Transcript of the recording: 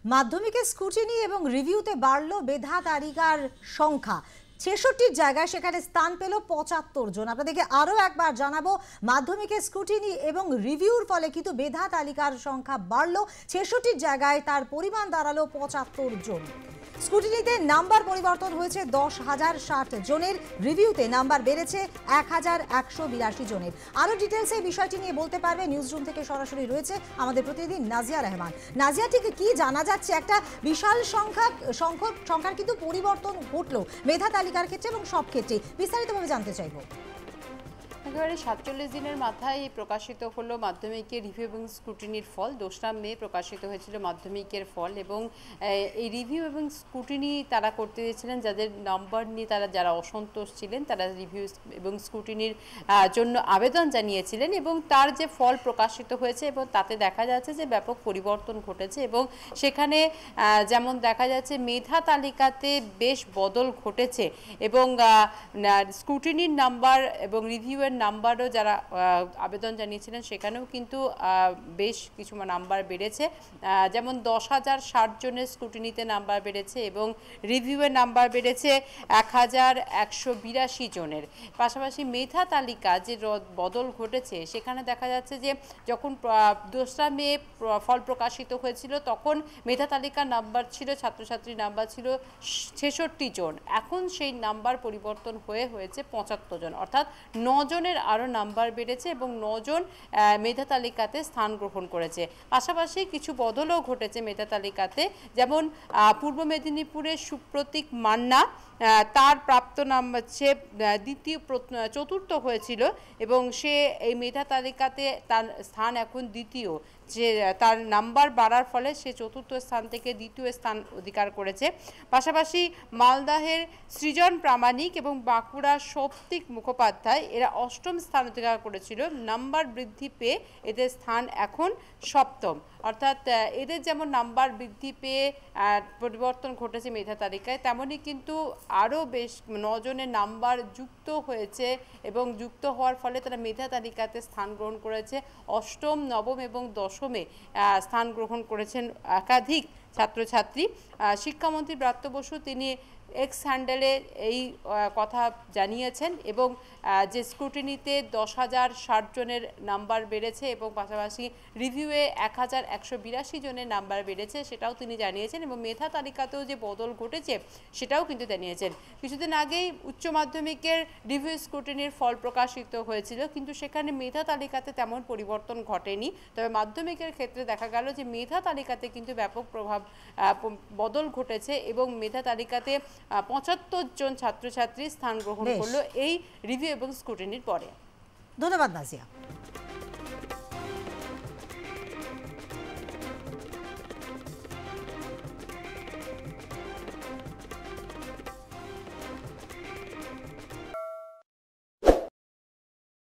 মাধ্যমিকের স্ক্রুটিনি এবং রিভিউতে বাড়ল মেধা তালিকার সংখ্যা। ৬৬ জায়গায় সেখানে স্থান পেল ৭৫ জন। আপনাদেরকে আরও একবার জানাবো, মাধ্যমিকের স্ক্রুটিনি এবং রিভিউর ফলে কিন্তু মেধা তালিকার সংখ্যা বাড়ল। ৬৬ জায়গায় তার পরিমাণ দাঁড়ালো ৭৫ জন। স্ক্রুটিনিতে নাম্বার পরিবর্তন হয়েছে ১০,০৬০ জনের, রিভিউতে নাম্বার বেড়েছে ১,১৮২ জনের। আরও ডিটেলসে এই বিষয়টি নিয়ে বলতে পারবে, নিউজরুম থেকে সরাসরি রয়েছে আমাদের প্রতিনিধি নাজিয়া রহমান। নাজিয়া, ঠিক কি জানা যাচ্ছে? একটা বিশাল সংখ্যার কিন্তু পরিবর্তন ঘটলো মেধা তালিকার ক্ষেত্রে এবং সব ক্ষেত্রে, বিস্তারিতভাবে জানতে চাইবো। একেবারে ৪৭ দিনের মাথায় প্রকাশিত হলো মাধ্যমিকের রিভিউ এবং স্ক্রুটিনির ফল। ২রা মে প্রকাশিত হয়েছিল মাধ্যমিকের ফল, এবং এই রিভিউ এবং স্ক্রুটিনি তারা করতে দিয়েছিলেন যাদের নাম্বার নিয়ে যারা অসন্তোষ ছিলেন, তারা রিভিউ এবং স্ক্রুটিনির জন্য আবেদন জানিয়েছিলেন, এবং তার যে ফল প্রকাশিত হয়েছে এবং তাতে দেখা যাচ্ছে যে ব্যাপক পরিবর্তন ঘটেছে। এবং সেখানে যেমন দেখা যাচ্ছে মেধা তালিকাতে বেশ বদল ঘটেছে, এবং স্ক্রুটিনির নাম্বার এবং রিভিউয়ের নাম্বারও যারা আবেদন জানিয়েছিলেন সেখানেও কিন্তু বেশ কিছু নাম্বার বেড়েছে। যেমন ১০,০৬০ জনের স্ক্রুটিনিতে নাম্বার বেড়েছে এবং রিভিউয়ের নাম্বার বেড়েছে ১,১৮২ জনের। পাশাপাশি মেধা তালিকা যে বদল ঘটেছে সেখানে দেখা যাচ্ছে যে যখন ২রা মে ফল প্রকাশিত হয়েছিল তখন মেধা তালিকার নাম্বার ছিল, ছাত্রছাত্রীর নাম্বার ছিল ৬৬ জন। এখন সেই নাম্বার পরিবর্তন হয়েছে ৭৫ জন, অর্থাৎ ৯ জনের আরও নাম্বার বেড়েছে এবং ৯ জন মেধা তালিকাতে স্থান গ্রহণ করেছে। পাশাপাশি কিছু বদলও ঘটেছে মেধা তালিকাতে, যেমন পূর্ব মেদিনীপুরের সুপ্রতীক মান্না, তার প্রাপ্ত নাম্বার সে চতুর্থ হয়েছিল এবং সে এই মেধা তালিকাতে তার স্থান এখন দ্বিতীয়। যে তার নাম্বার বাড়ার ফলে সে চতুর্থ স্থান থেকে দ্বিতীয় স্থান অধিকার করেছে। পাশাপাশি মালদাহের সৃজন প্রামাণিক এবং বাঁকুড়ার সৌপ্তিক মুখোপাধ্যায় এরা ৮ম স্থান অধিকার করেছিল। নাম্বার বৃদ্ধি পেয়ে এদের স্থান এখন ৭ম, অর্থাৎ এদের যেমন নাম্বার বৃদ্ধি পেয়ে পরিবর্তন ঘটেছে মেধা তালিকায়, তেমনই কিন্তু আরও বেশ ৯ জনের নাম্বার যুক্ত হয়েছে এবং যুক্ত হওয়ার ফলে তারা মেধা তালিকাতে স্থান গ্রহণ করেছে। ৮ম, ৯ম এবং ১০মে স্থান গ্রহণ করেছেন একাধিক ছাত্রছাত্রী। শিক্ষামন্ত্রী ব্রাত্য বসু তিনি এক্স হ্যান্ডেলে এই কথা জানিয়েছেন, এবং যে স্ক্রুটিনিতে ১০,০৬০ জনের নাম্বার বেড়েছে এবং পাশাপাশি রিভিউয়ে ১,১৮২ জনের নাম্বার বেড়েছে সেটাও তিনি জানিয়েছেন, এবং মেধা তালিকাতেও যে বদল ঘটেছে সেটাও কিন্তু জানিয়েছেন। কিছুদিন আগেই উচ্চ মাধ্যমিকের রিভিউ স্ক্রুটিনির ফল প্রকাশিত হয়েছিল, কিন্তু সেখানে মেধা তালিকাতে তেমন পরিবর্তন ঘটেনি। তবে মাধ্যমিকের ক্ষেত্রে দেখা গেল যে মেধা তালিকাতে কিন্তু ব্যাপক বদল ঘটেছে এবং মেধা তালিকাতে ৭৫ জন ছাত্রছাত্রী স্থান গ্রহণ করলো এই রিভিউ এবং স্ক্রুটিনির পরে। ধন্যবাদ নাজিয়া।